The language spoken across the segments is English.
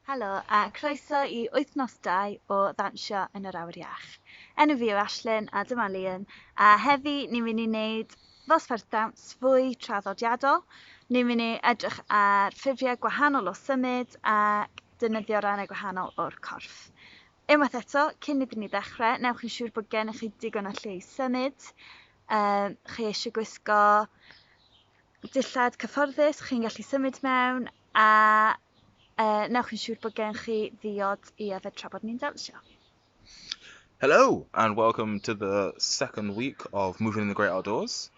Helo, a croeso I wythnos 2 o ddawnsio yn yr awyr iach. Enw fi yw Ashlyn a dyma Liam, a heddi ni'n mynd I wneud ddosbarth dawns fwy traddodiadol. Ni'n mynd I edrych ar ffurfiau gwahanol o symud a defnyddio rannau gwahanol o'r corff. Unwaith eto, cyn iddyn ni ddechrau, newch yn siŵr bod gennych chi digon o lle I symud. Chi eisiau gwisgo dillad cyfforddus, chi'n gallu symud mewn, a newch yn siŵr bod gennych chi ddiod I yfed tra bod ni'n dawnsio. Hello, and welcome to the second week of Moving in the Great Outdoors.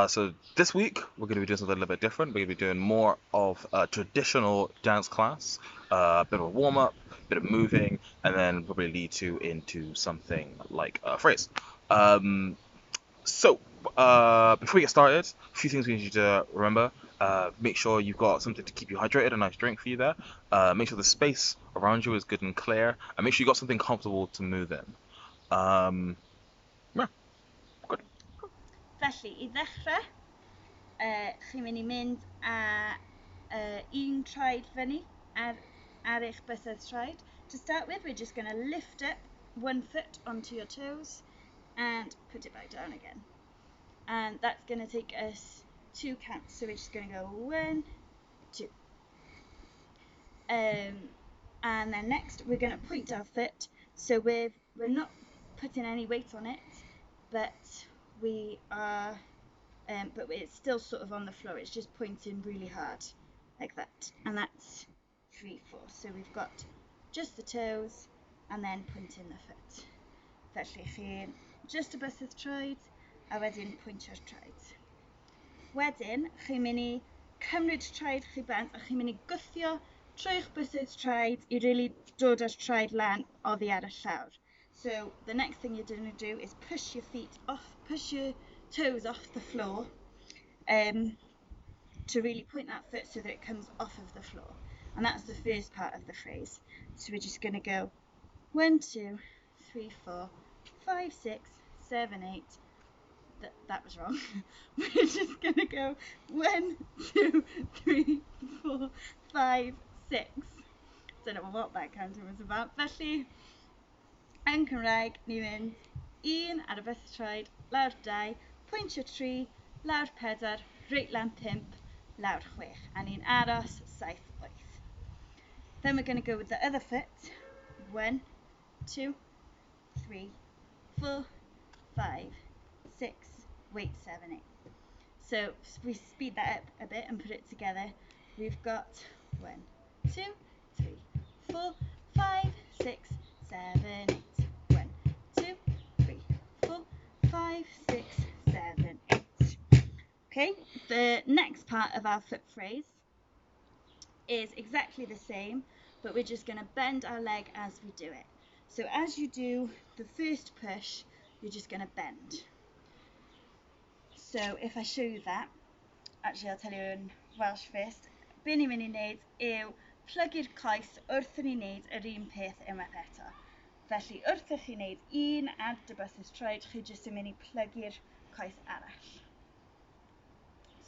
So this week, we're going to be doing something a little bit different. We're going to be doing more of a traditional dance class, a bit of a warm-up, a bit of moving, and then probably lead you into something like a phrase. So, before we get started, a few things we need you to remember. Make sure you've got something to keep you hydrated, a nice drink for you there. Make sure the space around you is good and clear, and make sure you've got something comfortable to move in. Yeah, good. Felly, I ddechrau, chi'n mynd I mynd a un traed fyny ar eich bysedd traed. To start with, we're just going to lift up one foot onto your toes and put it back down again. And that's going to take us 2 counts. So we're just going to go 1, 2. And then next, we're going to point our foot. So we're not putting any weight on it, but we are, but it's still sort of on the floor. It's just pointing really hard, like that. And that's 3, 4. So we've got just the toes, and then pointing the foot. Felly chi just y bysedd traed, a wedyn pwyntio'r traed. Wedyn, chi'n mynd I cymryd traed chi bant, a chi'n mynd I gwthio trwy'ch bysedd traed I really dod â'r traed lan oddi ar y llawr. So the next thing you're going to do is push your toes off the floor to really point that foot so that it comes off of the floor. And that's the first part of the phrase. So we're just going to go 1, 2, 3, 4, 5, 6, 7, 8. That was wrong. We're just going to go 1, 2, 3, 4, 5, 6. Don't know what that counting was about. Felly, yn Cymraeg, ni'n mynd 1 ar y bysedd traed, lawr 2, pwyntio 3, lawr 4, reit lan 5, lawr 6. A ni'n aros 7, 8. Then we're going to go with the other foot. 1, 2, 3, 4, 5, 6, wait 7, 8. So we speed that up a bit and put it together. We've got 1, 2, 3, 4, 5, 6, 7, 8. 1, 2, 3, 4, 5, 6, 7, 8. Okay, the next part of our foot phrase is exactly the same, but we're just going to bend our leg as we do it. So as you do the first push, you're just going to bend. So if I show you that, actually I'll tell you in Welsh first. Be ni'n mynd I wneud yw plygu'r coes wrth I ni wneud yr un peth unwaith eto. Felly wrth I chi wneud 1 ar dy bysedd traed, chi just yn mynd I plygu'r coes arall.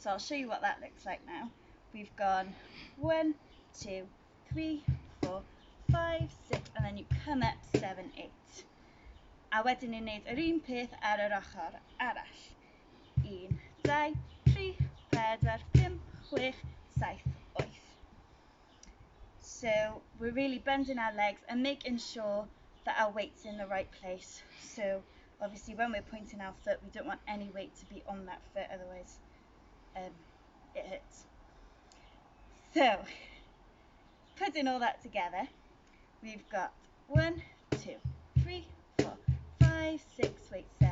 So I'll show you what that looks like now. We've gone 1, 2, 3, 4, 5, 6, and then you come up 7, 8. A wedyn ni'n wneud yr un peth ar yr ochr arall. 1, 2, 3, 4, 5, 6, 7, 8. So we're really bending our legs and making sure that our weight's in the right place. So obviously when we're pointing our foot, we don't want any weight to be on that foot, otherwise it hurts. So putting all that together, we've got 1, 2, 3, 4, 5, 6, wait 7,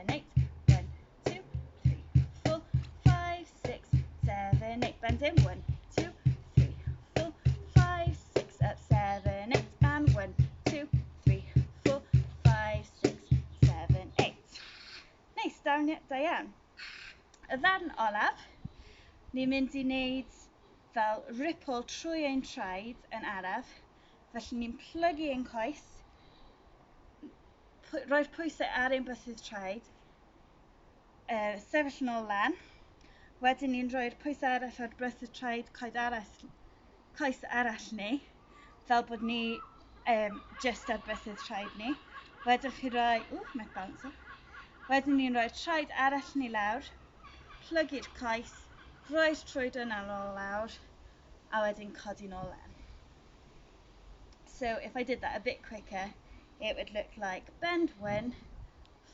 8. 1, 2, 3, 4, 5, 6, 7, 8. Bend in. 1, 2, 3, 4, 5, 6, up 7, 8, and 1, 2, 3, 4, 5, 6, 7, 8. Nice, da iawn. Y ddarn olaf, ni'n mynd I wneud fel ripple trwy ein traed yn araf. Felly ni'n plygu ein coes, roi'r pwysau ar ein bysedd traed, sefyll nôl lan. Wedyn ni'n rhoi'r pwysau arall ar bysedd traed coes arall ni. fel bod ni just ar bythydd traed ni. Wedyn chi roi, mae'n bounce. Wedyn ni'n rhoi traed arall ni lawr, plygu'r coes, roi'r trwyddo yn ôl lawr, a wedyn codi nôl lan. So if I did that a bit quicker, it would look like bend 1,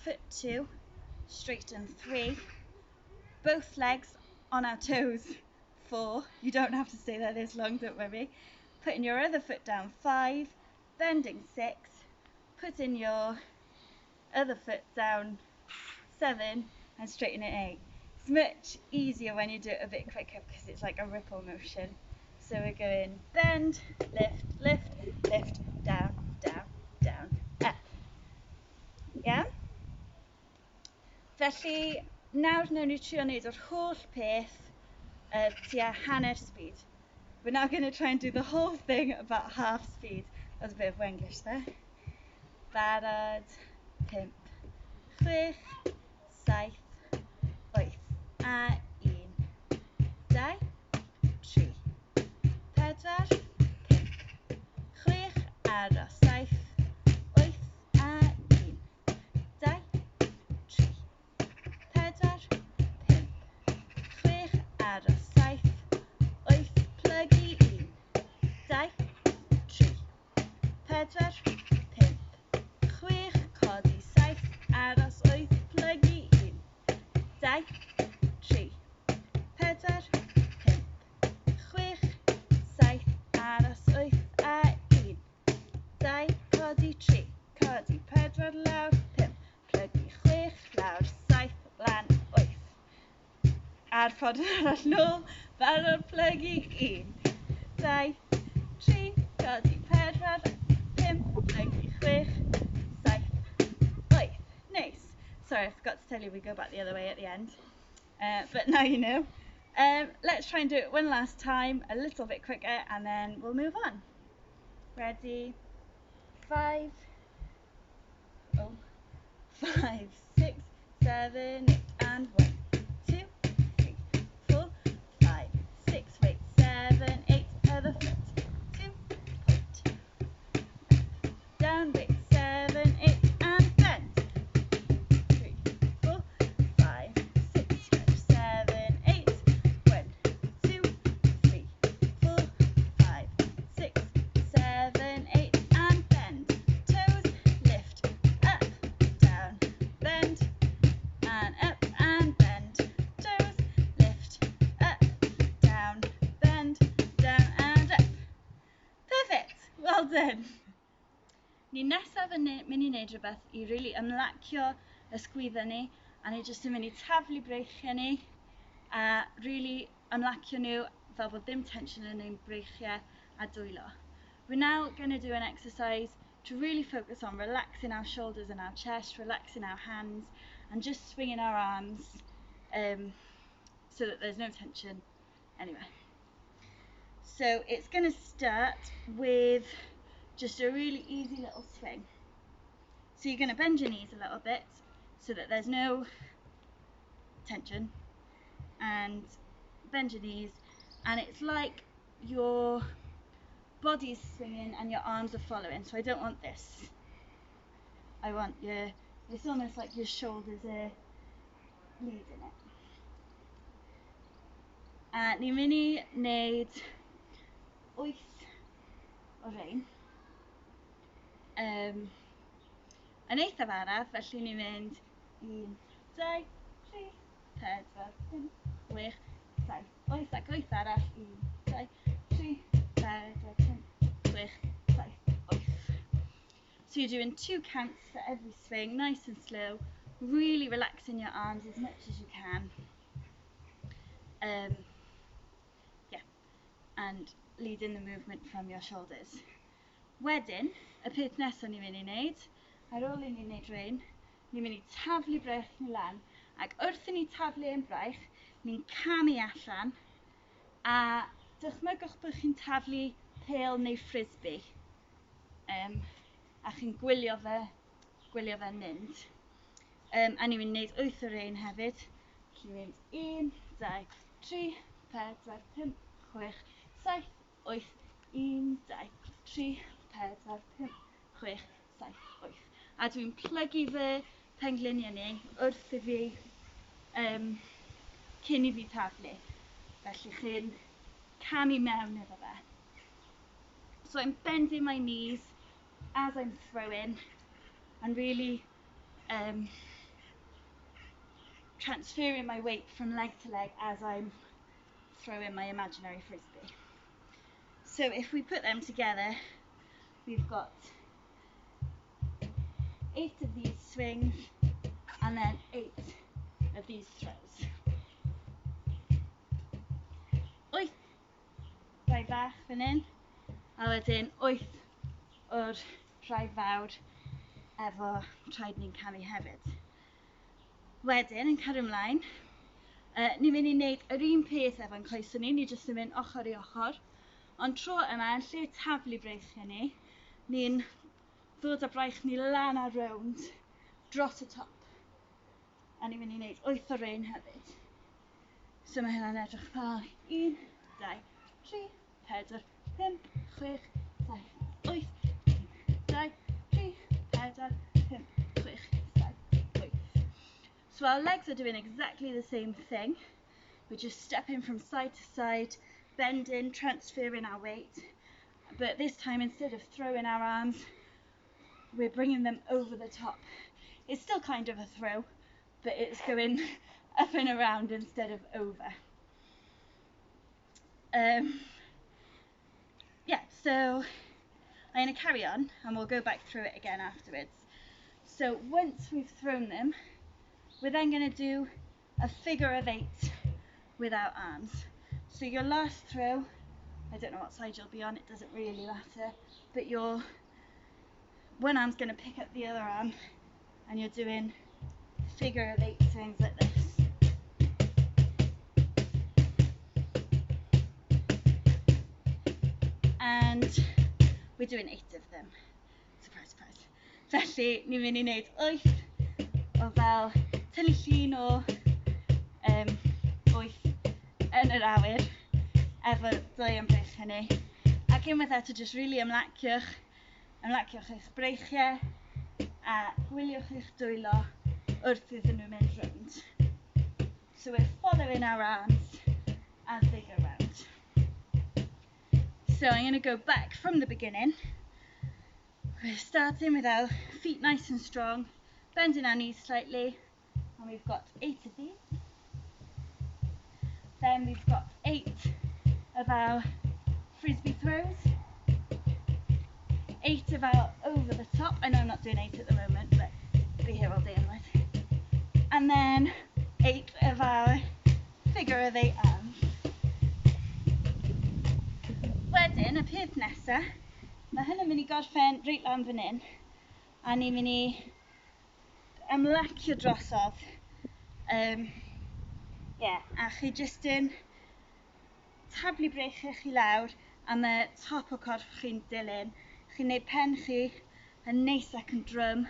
foot 2, straighten 3, both legs on our toes 4. You don't have to stay there this long, don't worry. Putting your other foot down 5, bending 6, putting your other foot down 7, and straighten it 8. It's much easier when you do it a bit quicker because it's like a ripple motion. So we're going bend, lift, lift, lift, down, down, down, up. Yeah? Felly, nawr wnawn ni trio wneud yr holl peth tua hanner speed. We're now going to try and do the whole thing about half speed. That was a bit of Wenglish there. Barod, 5, 6, 7, 8, a 1, 2, 3, 4, 5, 6, aros, 7, 8, a 1, 2, 3, 4, 5, 6, aros, 7, 8, plygu 1, 2, 3, 4, 5, 6, codi 7, aros 8, plygu 1, 2, 3, 4, 5, 6, 7, aros 8 a 1, 2, codi 3, codi 4 lawr 5, plygu 6 lawr 7 lan 8. A'r ffordd arall nôl, barod plygu 1, 2, 3, codi 4, 5, plygu 6, 7, 8. Nice. Sorry, I forgot to tell you we go back the other way at the end. But now you know. Let's try and do it one last time, a little bit quicker, and then we'll move on. Ready? 5, 6, 7, 8, and 1, 2, 3, 4, 5, 6, wait, 7, 8, other foot, 2, point, down, wait, 7, 8, and bend, 3, 4, 5, 6, 7, 8, 1, 2, 3, 4, 5, 6, 7, 8, and bend, toes, lift, up, down, bend, and up, and bend, toes, lift, up, down, bend, down, and up. Perfect, well done. Ni nesaf yn mynd i wneud rhywbeth i really ymlacio y sgwyddau ni, a ni jyst yn mynd i taflu breichiau ni, a really ymlacio nhw fel bod ddim tension yn ein breichiau a dwylo. We're now going to do an exercise to really focus on relaxing our shoulders and our chest, relaxing our hands, and just swinging our arms so that there's no tension anywhere. So it's going to start with just a really easy little swing. So you're going to bend your knees a little bit so that there's no tension, and bend your knees, and it's like your body's swinging and your arms are following. So I don't want this. I want it's almost like your shoulders are leading it. A ni'n mynd i wneud 8 o rein. Yn eithaf araf, felly ni'n mynd 1, 2, 3, 4, 5, 6, 7, 8 ac 8 arall, 1, 2, 3, 4, 5, 6, 7, 8. So you're doing 2 counts for every swing, nice and slow, really relaxing your arms as much as you can. And leading the movement from your shoulders. Wedyn, y peth nesaf ni'n mynd i wneud, ar ôl i ni wneud rein, ni'n mynd i taflu braich ni lan, ac wrth i ni taflu ein braich, ni'n camu allan, a dychmygwch bod chi'n taflu pêl neu frisbee, a chi'n gwylio fe mynd. A ni'n mynd i wneud 8 o rein hefyd. Ni'n mynd 1, 2, 3, 4, 5, 6, 7, 8, 1, 2, 3, 4, 5, 6, 7, 8. A dwi'n plygu fy pengliniau ni wrth i fi cyn i fi taflu. Felly chi'n camu mewn iddo fe. So I'm bending my knees as I'm throwing and really transferring my weight from leg to leg as I'm throwing my imaginary frisbee. So if we put them together, we've got 8 of these swings and then 8 of these throws. 8 rai bach fan hyn, a wedyn 8 o'r rai fawr efo traed ni'n camu hefyd. Wedyn, yn cario ymlaen, ni'n mynd i wneud yr un peth efo'n coesau ni jyst yn mynd ochr i ochr, ond tro yma, yn lle taflu breichiau ni, ni'n ddod â braich ni lan a rownd dros y top. A ni'n mynd i wneud 8 o'r un hefyd. So mae hynna'n edrych fel 1, 2, 3, 4, 5, 6, 7, 8. 1, 2, 3, 4, 5, 6, 7, 8. So our legs are doing exactly the same thing. We're just stepping from side to side, bending, transferring our weight. But this time, instead of throwing our arms, we're bringing them over the top. It's still kind of a throw, but it's going up and around instead of over. Yeah, so I'm going to carry on and we'll go back through it again afterwards. So once we've thrown them, we're then going to do a figure of 8 with our arms. So your last throw, I don't know what side you'll be on, it doesn't really matter, but your one arm's going to pick up the other arm and you're doing figure of 8 swings like this. And we're doing 8 of them. Surprise, surprise. Felly, ni'n mynd i wneud 8 o fel tynnu llun o 8 yn yr awyr efo 2 yn breich hynny. Ac unwaith eto, just really ymlaciwch eich breichiau a gwyliwch eich dwylo wrth iddyn nhw mynd rownd. So we're following our arms as they go round. So I'm going to go back from the beginning. We're starting with our feet nice and strong, bending our knees slightly, and we've got 8 of these. Then we've got 8 of our frisbee throws, 8 of our over the top. I know I'm not doing 8 at the moment, but I'll be here all day anyway. And then 8 of our figure of 8 arms. Wedyn, y peth nesa, mae hyn yn mynd i gorffen reit lan fan hyn, a ni'n mynd i ymlacio drosodd. A chi jyst yn tablu breichiau chi lawr am y top o corff chi'n dilyn. Chi'n neud pen chi yn neis ac yn drwm,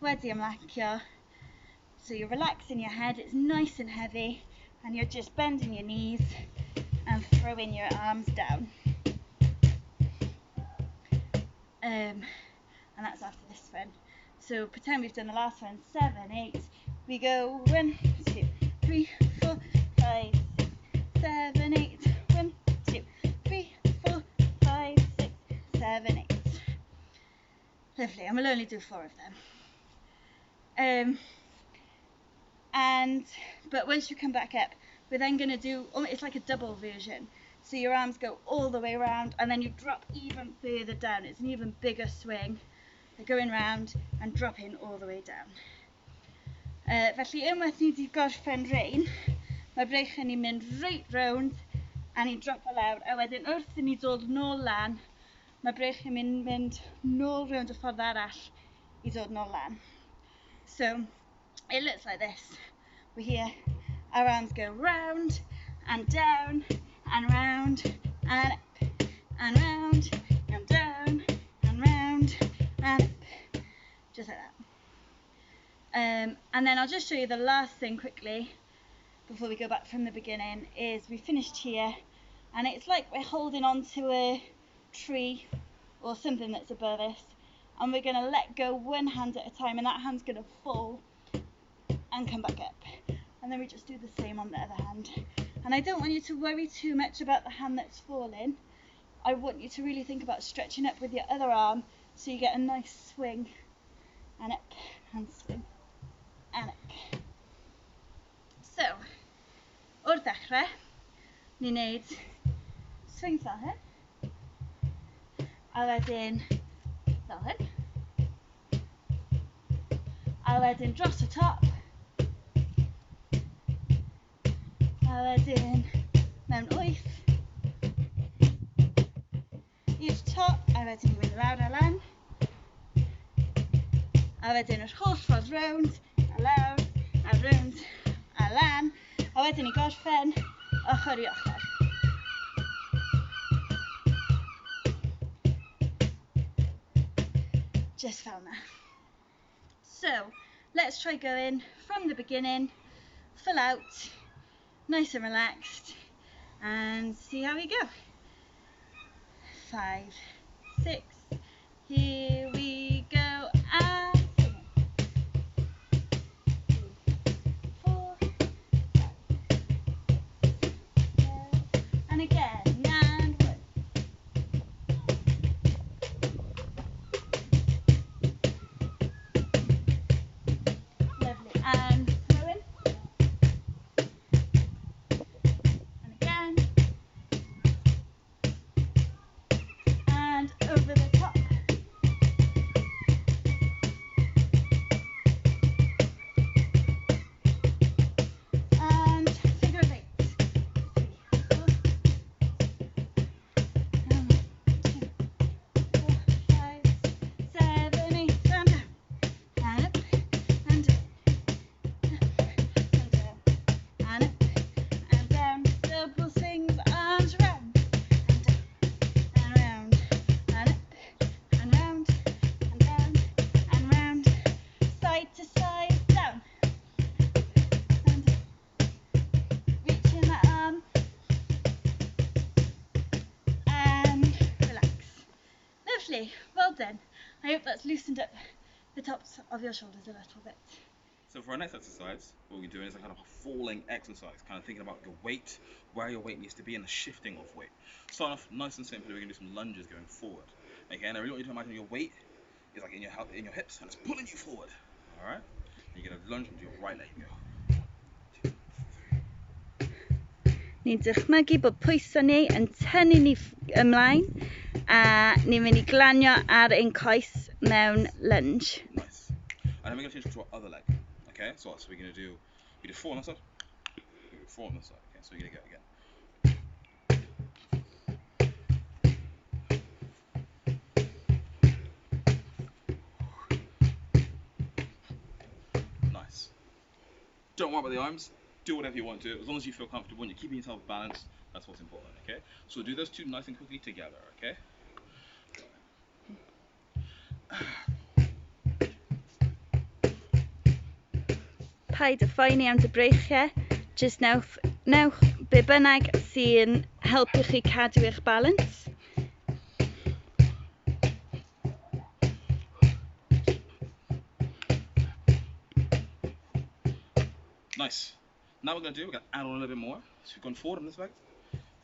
wedi ymlacio. So you're relaxing your head, it's nice and heavy, and you're just bending your knees and throwing your arms down. And that's after this one. So pretend we've done the last one, 7, 8. We go 1, 2, 3, 4, 5, 6, 7, 8. 1, 2, 3, 4, 5, 6, 7, 8. Lovely, and we'll only do 4 of them. But once you come back up, we're then going to do, it's like a double version. So your arms go all the way around and then you drop even further down. It's an even bigger swing. They're going round and dropping all the way down. Felly unwaith ni wedi gorffen rein, mae breichiau ni'n mynd reit rownd a ni'n dropo lawr. A wedyn wrth i ni dod nôl lan, mae breichiau ni'n mynd nôl rownd y ffordd arall I dod nôl lan. So it looks like this. We're here. Our arms go round and down and round and up and round and down and round and up, just like that. And then I'll just show you the last thing quickly before we go back from the beginning is we finished here and it's like we're holding on to tree or something that's above us, and we're going to let go one hand at a time, and that hand's going to fall and come back up, and then we just do the same on the other hand. And I don't want you to worry too much about the hand that's falling. I want you to really think about stretching up with your other arm so you get a nice swing, and up and swing and up. So wrth ddechrau, ni'n neud swing fel hyn, a wedyn fel hyn, a wedyn dros y top, a wedyn mewn 8, i'r top, a wedyn i fynd lawr a lan, a wedyn yr holl ffordd rownd, a lawr, a rownd, a lan, a wedyn i gorffen ochr i ochr. Just fel na. So, let's try going from the beginning, full out, nice and relaxed, and see how we go. 5, 6, here we go, and 4, 5, and again, and 1. Lovely, and throwing, and again, and over the top. And figure of 8. 3, 4, 2, 4, 5, 7, 8, and down, and up, and down, and down, and up, and down, double swings, arms round, and down, and round, and up, and round, and down, and round, side to side, down, and up. Reaching that arm, and relax. Lovely, well done. I hope that's loosened up the tops of your shoulders a little bit. So for our next exercise, what we're doing is a kind of a falling exercise, kind of thinking about your weight, where your weight needs to be, and the shifting of weight. Start off nice and simple. We're going to do some lunges going forward. Okay, and I really want you to imagine your weight is like in your hips, and it's pulling you forward. All right, and you're going to lunge into your right leg. Go. Ni'n dychmygu bod pwysau ni yn tynnu ni ymlaen, a ni'n mynd I glanio ar ein coes mewn lunge. Nice. And then we're going to change to our other leg. Okay, so we're going to do 4 on this side, we do 4 on this side. Okay, so you're going to go again. Nice. Don't worry about the arms. Do whatever you want to, as long as you feel comfortable and you're keeping yourself balanced. That's what's important. Okay. So do those two nice and quickly together. Okay. Paid y phoeni am dy breichiau, jyst newch be bynnag sy'n helpu chi cadw eich balans. Nice. Now we're going to add on a little bit more. So we've gone forward on this leg,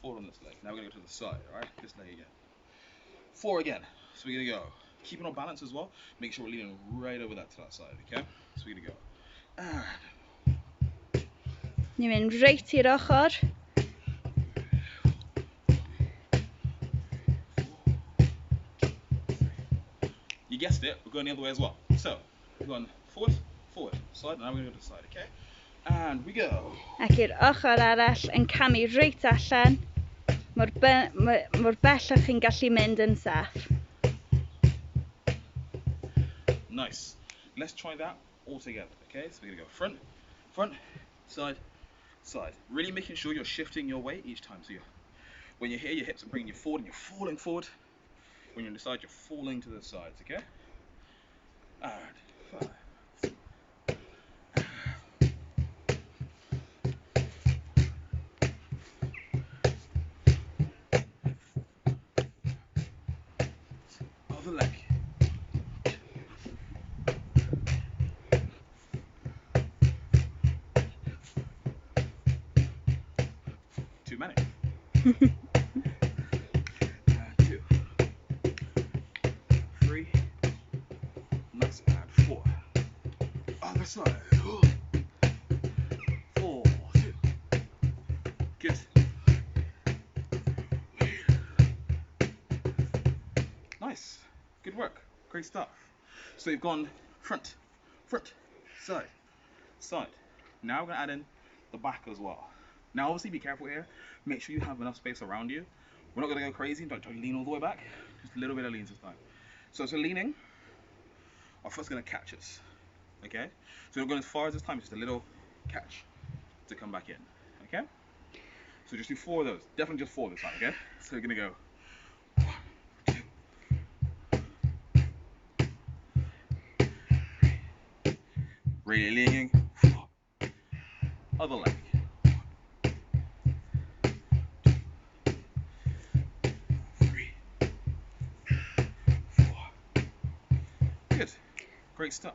forward on this leg. Now we're going to go to the side, alright? This leg again. 4 again. So we're going to go. Keeping our balance as well. Make sure we're leaning right over to that side, okay? So we're going to go. And Ni'n mynd reit i'r ochr. You guessed it, we're going the other way as well. So, we're going forward, side, and now we're going to go to the side, okay? And we go. Ac i'r ochr arall yn camu reit allan, mor bellach chi'n gallu mynd yn saff. Nice. Let's try that all together, okay? So we're going to go front, side, side. Really making sure you're shifting your weight each time. So when you're here, your hips are bringing you forward and you're falling forward. When you're on the side, you're falling to the sides, okay? And 5. Other leg. Too many. 2, 3. Nice. And 4. Other side. 4, 2. Good. Nice. Good work. Great stuff. So you've gone front, side, side. Now we're going to add in the back as well. Now obviously be careful here. Make sure you have enough space around you. We're not going to go crazy. Don't lean all the way back. Just a little bit of lean this time. So as we're leaning, our foot's going to catch us. Okay? So we're not going as far as this time. Just a little catch to come back in. Okay? So just do 4 of those. Definitely just 4 this time. Okay? So we're going to go 1, 2. Really leaning. 4. Other leg. 3, 4. Good. Great stuff.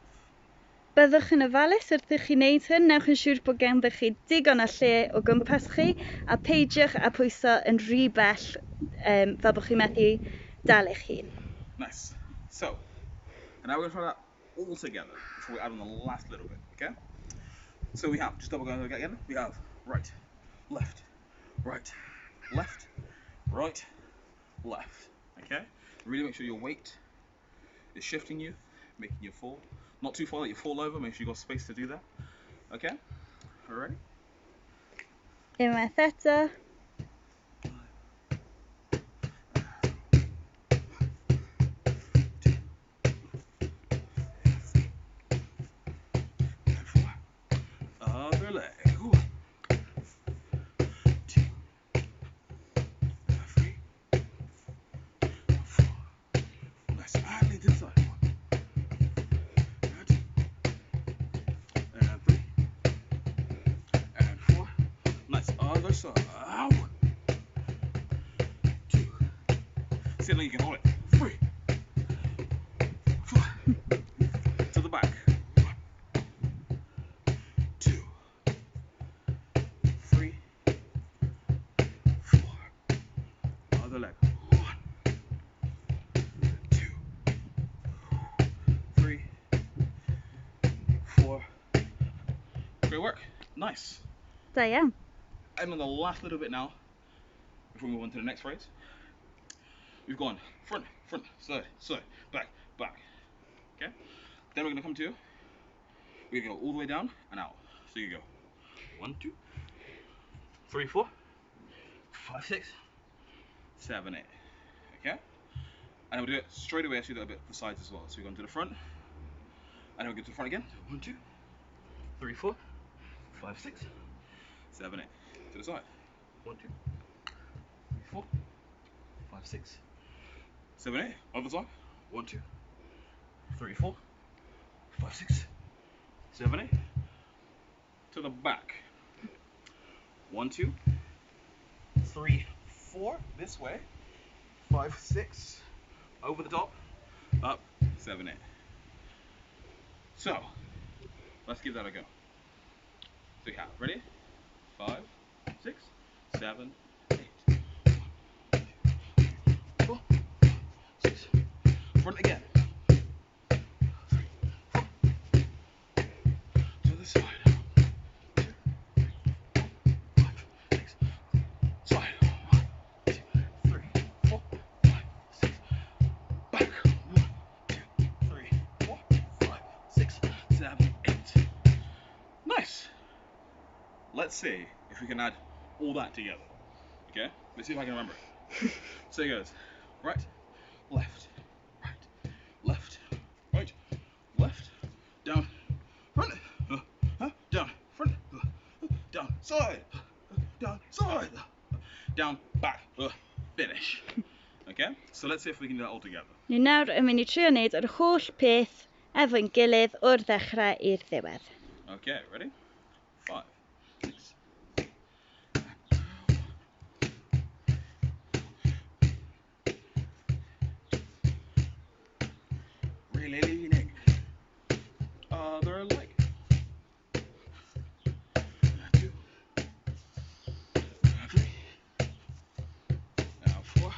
Byddwch yn ofalus wrth i chi wneud hyn, newch yn siŵr bod ganddo chi digon o lle o gwmpas chi a peidiwch â pwyso yn rhy bell fel bod chi methu dal eich hun. Nice. So, and now we're going to try that all together before we add on the last little bit, okay? So we have, just double go again, we have right, left, right, left, right, left, okay? Really make sure your weight is shifting you, making you fall. Not too far that you fall over, make sure you've got space to do that, okay? Alright? Unwaith eto. Other leg. 2, 3, 4. Nice. And lean to the side. 1, 2, and 3, and 4. Nice. Other side. 1, 2. See how long you can hold it. 3, 4. To the back. 1, 2, 3, 4. Other leg. 1, 2, 3, 4. Great work. Nice. Da iawn. And on the last little bit now, before we move on to the next phrase, we've gone front, side, back. Okay? Then we're going to come to, we're going to go all the way down and out. So you go 1, 2, 3, 4, 5, 6, 7, 8. Okay? And then we'll do it straight away, actually, a bit the sides as well. So we go into the front, and then we'll go to the front again. 1, 2, 3, 4, 5, 6, 7, 8. To the side. 1, 2, 3, 4, 5, 6, 7, 8. Other side. 1, 2, 3, 4, 5, 6, 7, 8. To the back. 1, 2, 3, 4. This way. 5, 6. Over the top. Up. 7, 8. So, let's give that a go. So we have, ready? 5, 6, 7, 8. 1, 2, 3, 4, 6. Front again. 3, 4. To the side. 2, 3, 4, 5, 6. Side. 1, 2, 3, 4, 5, 6. Back. 1, 2, 3, 4, 5, 6, 7, 8. Nice. Let's see if we can add all that together. Okay? Let's see if I can remember it. So it goes right, left, left, down, front, down, front, down, side, down, back, finish. Okay? So let's see if we can do that all together. Ni nawr yn mynd I trio wneud yr holl peth efo'n gilydd o'r ddechrau i'r ddiwedd. Okay, ready? 5, 6. leaning. Other leg. 2, 3, now 4,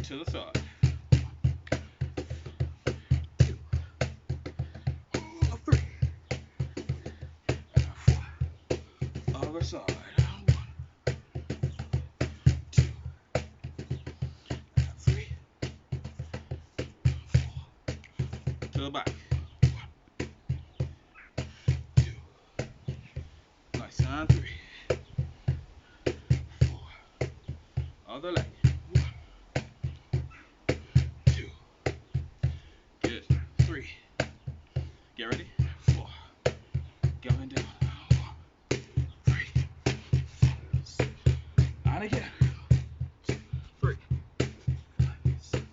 to the side. 2, 3, now 4, other side. 1, 2, 3, 4, to the back. 1, 2, nice, and 3, 4, other leg. 1, 2, good, 3, get ready, 4, going down, 1, 3, 4, 6, and again, 2, 3, 5, 6,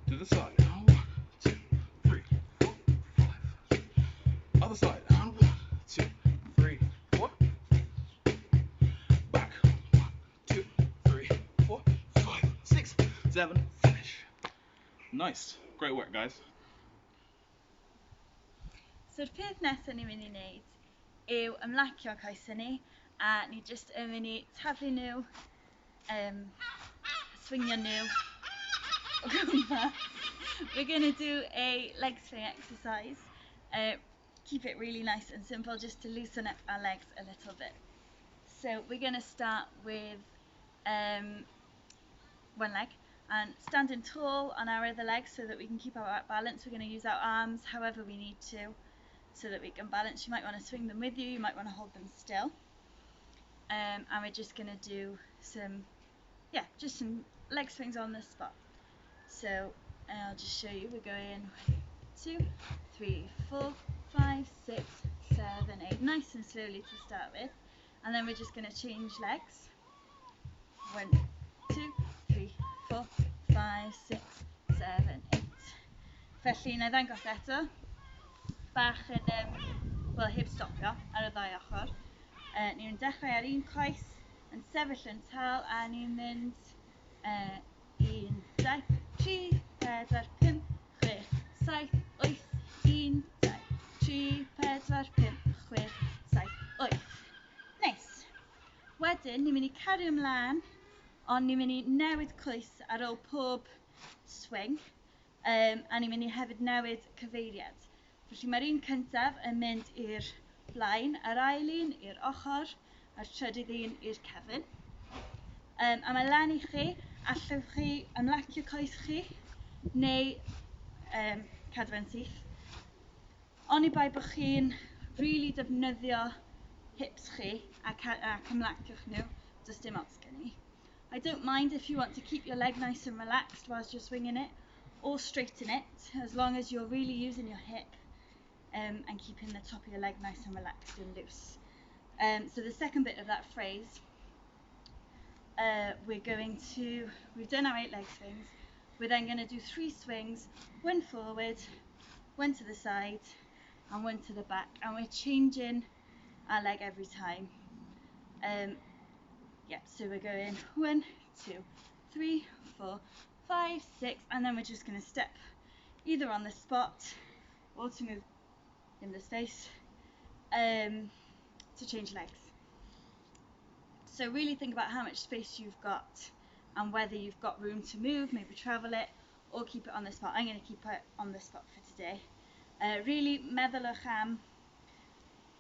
to the side, 1, 2, 3, 4, 5, other side, 1, 2, 3, 4, back, 1, 2, 3, 4, 5, 6, 7, finish. Nice, great work guys. So'r peth nesaf ni'n mynd I wneud yw ymlacio coesau ni, a ni jyst yn mynd I taflu nhw, swingio nhw o gwmpas. We're going to do a leg swing exercise. Keep it really nice and simple just to loosen up our legs a little bit. So we're going to start with one leg and standing tall on our other leg so that we can keep our balance. We're going to use our arms however we need to so that we can balance. You might want to swing them with you, you might want to hold them still. And we're just going to do some leg swings on the spot. So I'll just show you. We're going 1, 2, 3, 4, 5, 6, 7, 8. Nice and slowly to start with. And then we're just going to change legs. 1, 2, 3, 4, 5, 6, 7, 8. Felly, na I ddangos eto. Bach yn, heb stopio ar y ddau ochr. Ni'n dechrau ar un coes, yn sefyll yn tal, a ni'n mynd 1, 2, 3, 4, 5, 6, 7, 8. 1, 2, 3, 4, 5, 6, 7, 8. Nice. Wedyn, ni'n mynd I cario ymlaen, ond ni'n mynd I newid coes ar ôl pob swing, a ni'n mynd I hefyd newid cyfeiriad. Felly mae'r un cyntaf yn mynd i'r blaen, yr ail un i'r ochr, a'r trydydd un i'r cefn. A mae lan I chi, allwch chi ymlacio coes chi, neu cadw fe'n syth. Oni bai bod chi'n really defnyddio hips chi ac ymlacio'ch nhw, does dim ots gen I. I don't mind if you want to keep your leg nice and relaxed whilst you're swinging it, or straighten it, as long as you're really using your hip and keeping the top of your leg nice and relaxed and loose. So the second bit of that phrase, we've done our 8 leg swings, we're then going to do 3 swings, 1 forward, 1 to the side, and 1 to the back, and we're changing our leg every time. So we're going 1, 2, 3, 4, 5, 6, and then we're just going to step either on the spot or to move in the space to change legs. So really think about how much space you've got and whether you've got room to move, maybe travel it, or keep it on the spot. I'm going to keep it on the spot for today. Really meddylwch am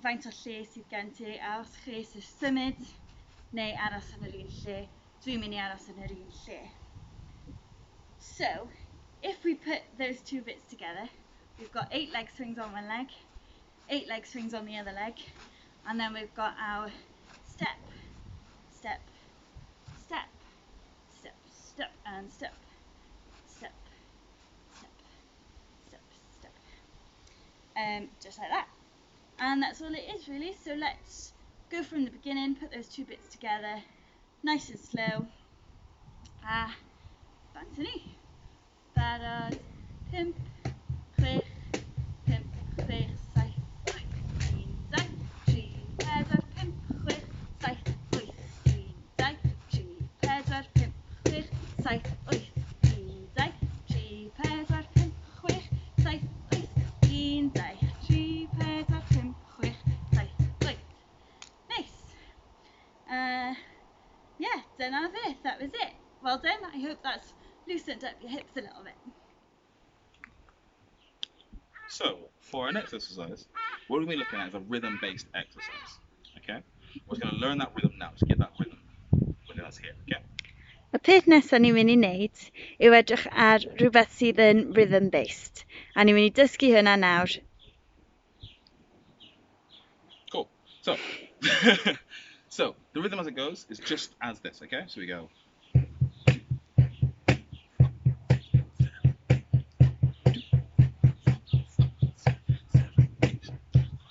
faint o lle sydd gen ti, a os chi sy'n symud neu aros yn yr un lle, dwi'n mynd I aros yn yr un lle. So, if we put those 2 bits together, we've got 8 leg swings on one leg, 8 leg swings on the other leg, and then we've got our step, step, step, step, step, and step, step, step, step, step. Just like that. And that's all it is really, so let's go from the beginning, put those 2 bits together, nice and slow. Bang to ni. Barod, 5, 6, 5, 6, 7, 8. 1, 2, 3, 4, 5, 6, 7, 8. 1, 2, 3, 4, 5, 6, 7, 8. 1, 2, 3, 4, 5, 6, 7, that's it. That was it. Well done. I hope that's loosened up your hips a little bit. So, for our next exercise, what we're going to be looking at is a rhythm-based exercise. Okay? We're just going to learn that rhythm now, to get that rhythm when that's here. Okay? Y peth nesaf ni'n mynd i wneud yw edrych ar rhywbeth sydd yn rhythm-based. A ni'n mynd i dysgu hwnna nawr. Cool. So, so the rhythm as it goes is just as this. Okay? So we go.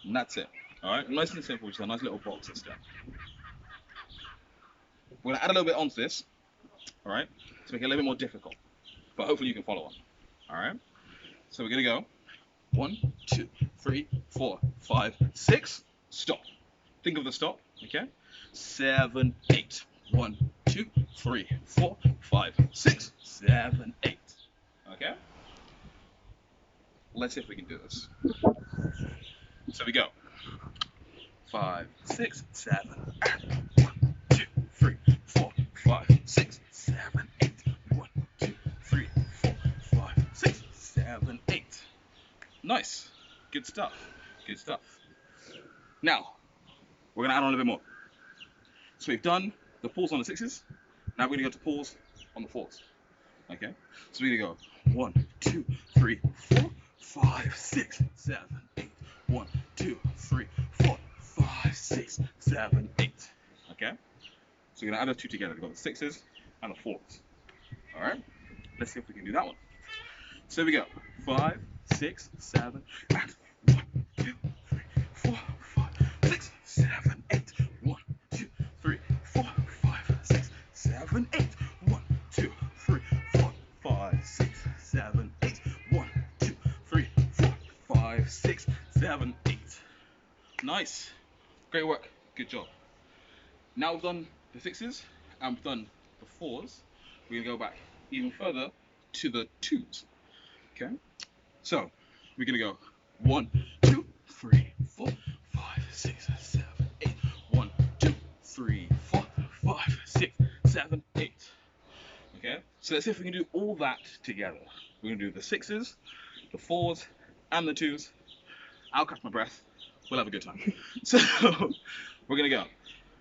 And that's it. Alright? Nice and simple, just a nice little box system. We're going to add a little bit onto this. Alright? To make it a little bit more difficult. But hopefully you can follow on. Alright? So we're going to go 1, 2, 3, 4, 5, 6. Stop. Think of the stop. Okay? 7, 8. 1, 2, 3, 4, 5, 6, 7, 8. Okay? Let's see if we can do this. So we go. 5, 6, 7, 1, 2, 3, 4, 5, 6, 7, 8. 1, 2, 3, 4, 5, 6, 7, 8. Nice. Good stuff. Good stuff. Now, we're going to add on a little bit more. So we've done the pulse on the 6s. Now we're going to go to pulse on the 4s. Okay? So we're going to go 1, 2, 3, 4, 5, 6, 7, 8. 1, 2, 3, 4, 5, 6, 7, 8. Okay? So we're going to add those two together. We've got the 6s and the 4s. Alright? Let's see if we can do that one. So we go. 5, 6, 7, and 1, 2, 3, 4, 5, 6, 7, 8. 1, 2, 3, 4, 5, 6, 7, 8. 1, 2, 3, 4, 5, 6, 7, 8. 1, 2, 3, 4, 5, 6, 7, 8. Nice. Great work. Good job. Now we've done the 6s and we've done the 4s. We're going to go back even further to the 2s. Okay? So, we're going to go 1, 2, 3, 4, 5, 6, 7, 8. 1, 2, 3, 4, 5, 6, 7, 8. Okay? So let's see if we can do all that together. We're going to do the 6s, the 4s, and the 2s. I'll catch my breath. We'll have a good time. So, we're going to go.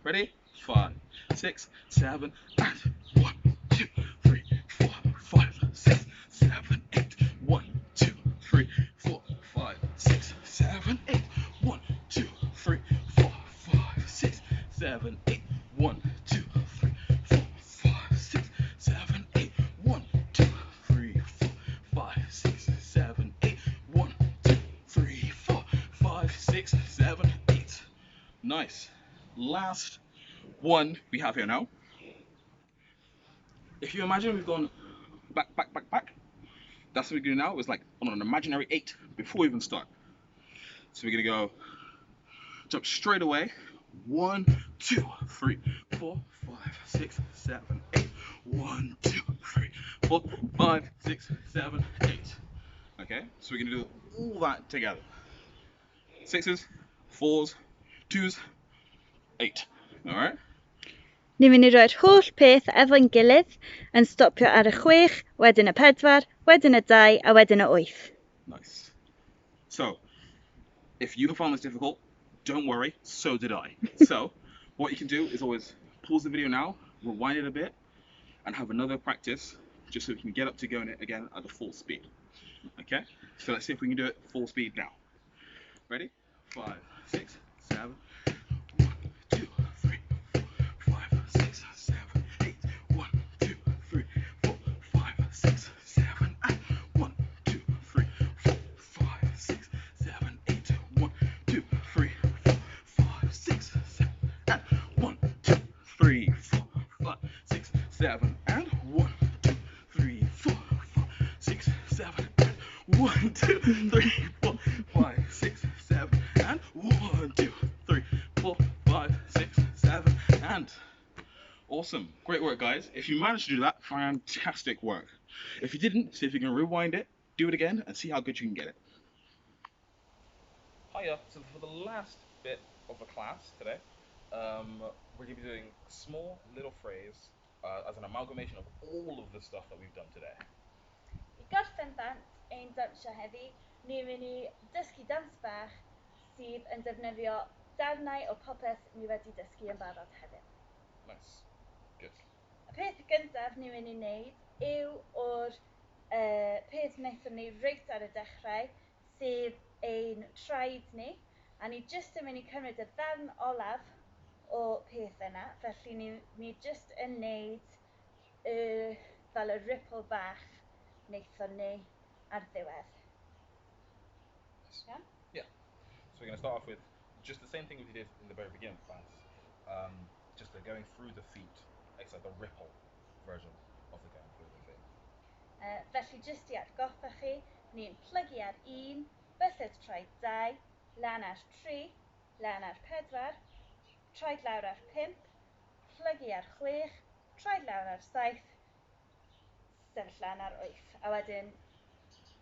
Ready? 5, 6, 7, and 1, 2, 3, 4, 5, 6, 7, 8. 1, 2, 3, 4, 5, 6, 7, 8. 1, 2, 3, 4, 5, 6, 7, 8. 1, 2, 3, 4, 5, 6, 7, 8. 1, 2, 3, 4, 5, 6, 7, 8. 1, 2, 3, 4, 5, 6, 7, 8. Nice. Last one we have here now. If you imagine we've gone back, back, back, back, that's what we're going to do now. It's like on an imaginary 8 before we even start. So we're going to go jump straight away. 1, 2, 3, 4, 5, 6, 7, 8. 1, 2, 3, 4, 5, 6, 7, 8. Okay, so we're going to do all that together. 6s, 4s, 2s, 8. Alright? Ni'n mynd i roi'r holl peth efo'n gilydd yn stopio ar y 6, wedyn y 4, wedyn y 2 a wedyn y 8. Nice. So, if you have found this difficult, don't worry, so did I. So, what you can do is always pause the video now, rewind it a bit, and have another practice, just so we can get up to going it again at the full speed. Okay? So let's see if we can do it full speed now. Ready? 5, 6, 7. 1, 2, 3, 4, 5, 6, 7, 8. 1, 2, 3, 4, 5, 6, 7, and 1, 2, 3, 4, 5, 6, 7, 8. 1, 2, 3, 4, 5, 6, 7, and 1, 2, 3, 4, 5, 6, 7, and 1, 2, 3, 4, 5, 6, 7, and 1, 2, 3, 4, 5, 6, 7, and 1, 2, 3, 4, 5, 6, 7, and awesome. Great work, guys. If you managed to do that, fantastic work. If you didn't, see if you can rewind it, do it again, and see how good you can get it. Hiya. So for the last bit of the class today, we're going to be doing a small little phrase as an amalgamation of all of the stuff that we've done today. I gorffen dant ein dawnsio heddi, ni mynd i dysgu dans bach sydd yn defnyddio darnau o popeth ni wedi dysgu yn barod heddiw. Nice. Good. Y peth gyntaf ni mynd i wneud yw o'r peth wnaethon ni reit ar y dechrau, sydd ein traed ni, a ni jyst yn mynd i cymryd y ddarn olaf o peth yna, felly ni jyst yn wneud fel y ripple bach wnaethon ni ar ddiwedd. Yeah? Yeah. So we're going to start off with just the same thing we did in the very beginning of class. Just going through the feet, except the ripple version of the going through the feet. Felly jyst i atgoffa chi, ni'n plygu ar 1, bysedd traed 2, lan ar 3, lan ar 4, traed lawr ar 5, plygu ar 6, traed lawr ar 7, sefyll lan ar 8, a wedyn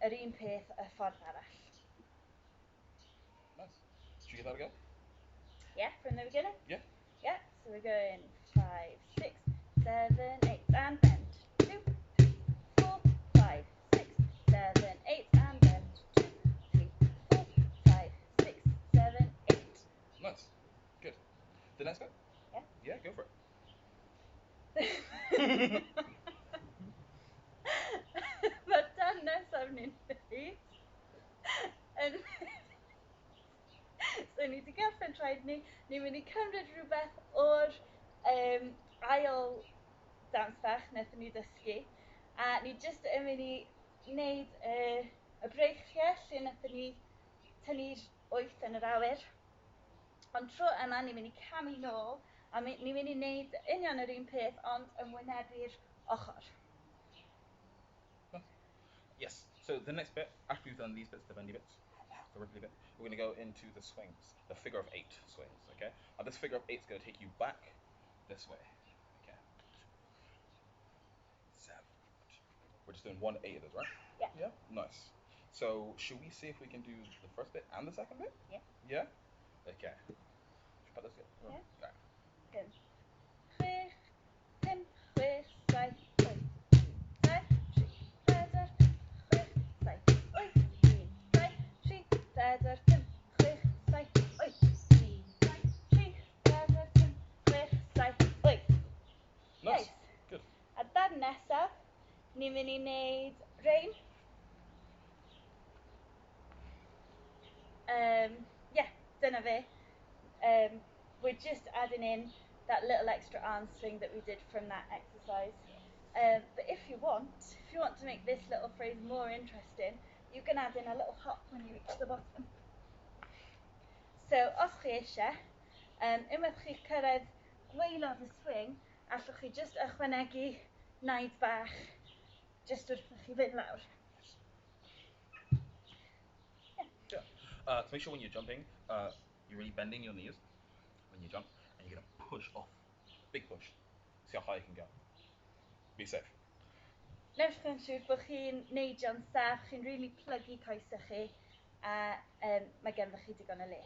yr un peth y ffordd arall. Nice. Should we give that a go? Yeah, from the beginning? Yeah. Yeah, so we're going 5, 6, 7, 8, and bend. 2, 3, 4, 5, 6, 7, 8, and bend. 2, 3, 4, 5, 6, 7, 8. Nice. Good. The next bit? Yeah? Yeah, go for it. Mae'r darn nesaf ni'n wneud yn... So ni wedi gorffen traed ni, ni'n mynd i cymryd rhywbeth o'r ail dawns bach wnaethon ni ddysgu, a ni jyst yn mynd i wneud y breichiau lle wnaethon ni tynnu'r 8 yn yr awyr. Ond tro yma ni'n mynd i camu nôl, a ni'n mynd i wneud union yr un peth, ond yn wynebu'r ochr. Yes. So the next bit, after we've done these bits, the bendy bits, the ripply bit, we're going to go into the swings, the figure of 8 swings, okay? And this figure of 8 is going to take you back this way, okay? 7. We're just doing 1 8 of those, right? Yeah. Yeah? Nice. So should we see if we can do the first bit and the second bit? Yeah. Yeah? Okay. Should we put this together? Yeah. Okay. 5, 6, 7, 8, 2, 3, 4, 5, 6, 7, 8, 1, 2, 3, 4, 5, 6, 7, 8, 1, 2, 3, 4, 5, 6, 7, 8. Nice. Good. A darn nesaf, ni'n mynd i wneud rein. Yeah, dyna fe. We're just adding in that little extra arm swing that we did from that exercise. But if you want to make this little phrase more interesting, you can add in a little hop when you reach the bottom. So, os chi eisiau, unwaith chi'ch cyrraedd gwaelod y swing, allwch chi just ychwanegu naid bach just wrth chi fynd lawr. Yeah. To make sure when you're jumping, you're really bending your knees when you jump, and you're going to push off. Big push. See how high you can go. Be safe. Newch chi'n siŵr bod chi'n neidio'n saff, chi'n really plygu coesau chi, a mae ganddo chi digon o le.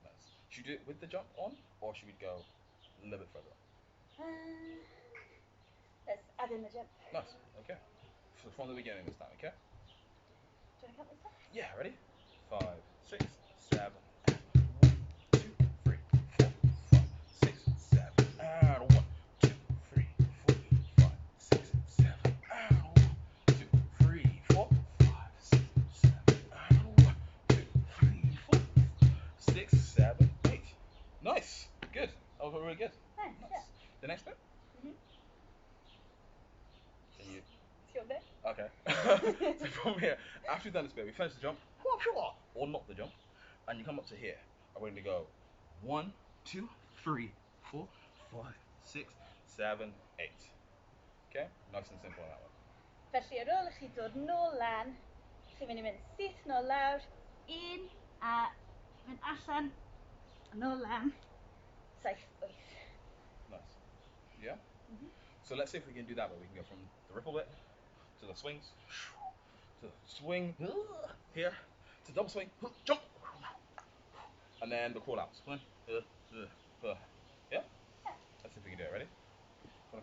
Nice. Should we do it with the jump on, or should we go a little bit further on? Let's add in the jump. Nice. Okay. So from the beginning this time, okay? Do you want to count this up? Yeah, ready? 5, 6, 7, 1, 2, 3, 4, 5, 6, 7, and 1, 2, 3, 4, 5, 6, 7, and 1, 2, 3, 4, 5, 6, 7, and 1, 2, 3, 4, 6, 7, 8. Nice. Good. That was really good. Nice. Yeah. The next bit? Mhm. Can you... It's your bit. Okay. So from here, after we've done this bit, we finish the jump, or not the jump, and you come up to here. And we're going to go 1, 2, 3, 4, 5, 6, 7, 8. Okay? Nice and simple on that one. Felly ar ôl i chi dod nôl lan, chi'n mynd i mynd syth nôl lawr, 1, a mynd allan, nôl lan, 7, 8. Nice. Yeah? Mhm. So let's see if we can do that, but we can go from the ripple bit to the swings, to the swing here, to double swing, jump, and then the crawl outs. 1, yeah? Yeah. Let's see if we can do it. Ready? Wanna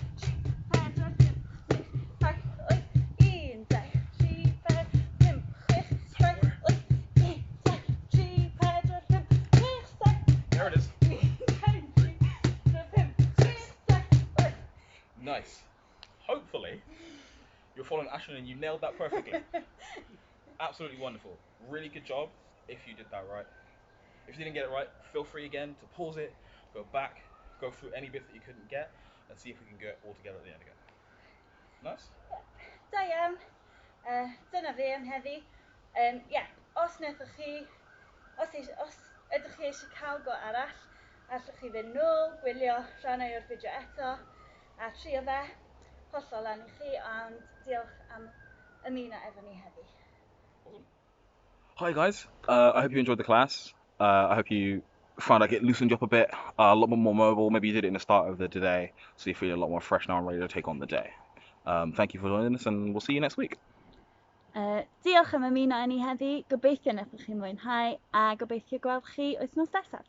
There it is. Nice. Hopefully, you're following Ashlyn and you nailed that perfectly. Absolutely wonderful. Really good job if you did that right. If you didn't get it right, feel free again to pause it, go back, go through any bits that you couldn't get, and see if we can get it all together at the end again. Nice? Da iawn. Dyna fi am heddi. Os ydych chi eisiau cael go arall, allwch chi fynd nôl, gwylio rhannau o'r fideo eto, a trio fe, hollol lan I chi, ond diolch am ymuno efo ni heddi. Awesome. Hi guys, I hope you enjoyed the class. I hope you found like it loosened you up a bit, a lot more mobile. Maybe you did it in the start of the day, so you feel a lot more fresh now and ready to take on the day. Thank you for joining us, and we'll see you next week. Diolch am ymuno â ni heddi, gobeithio wnaethoch chi mwynhau, a gobeithio gweld chi wythnos nesaf.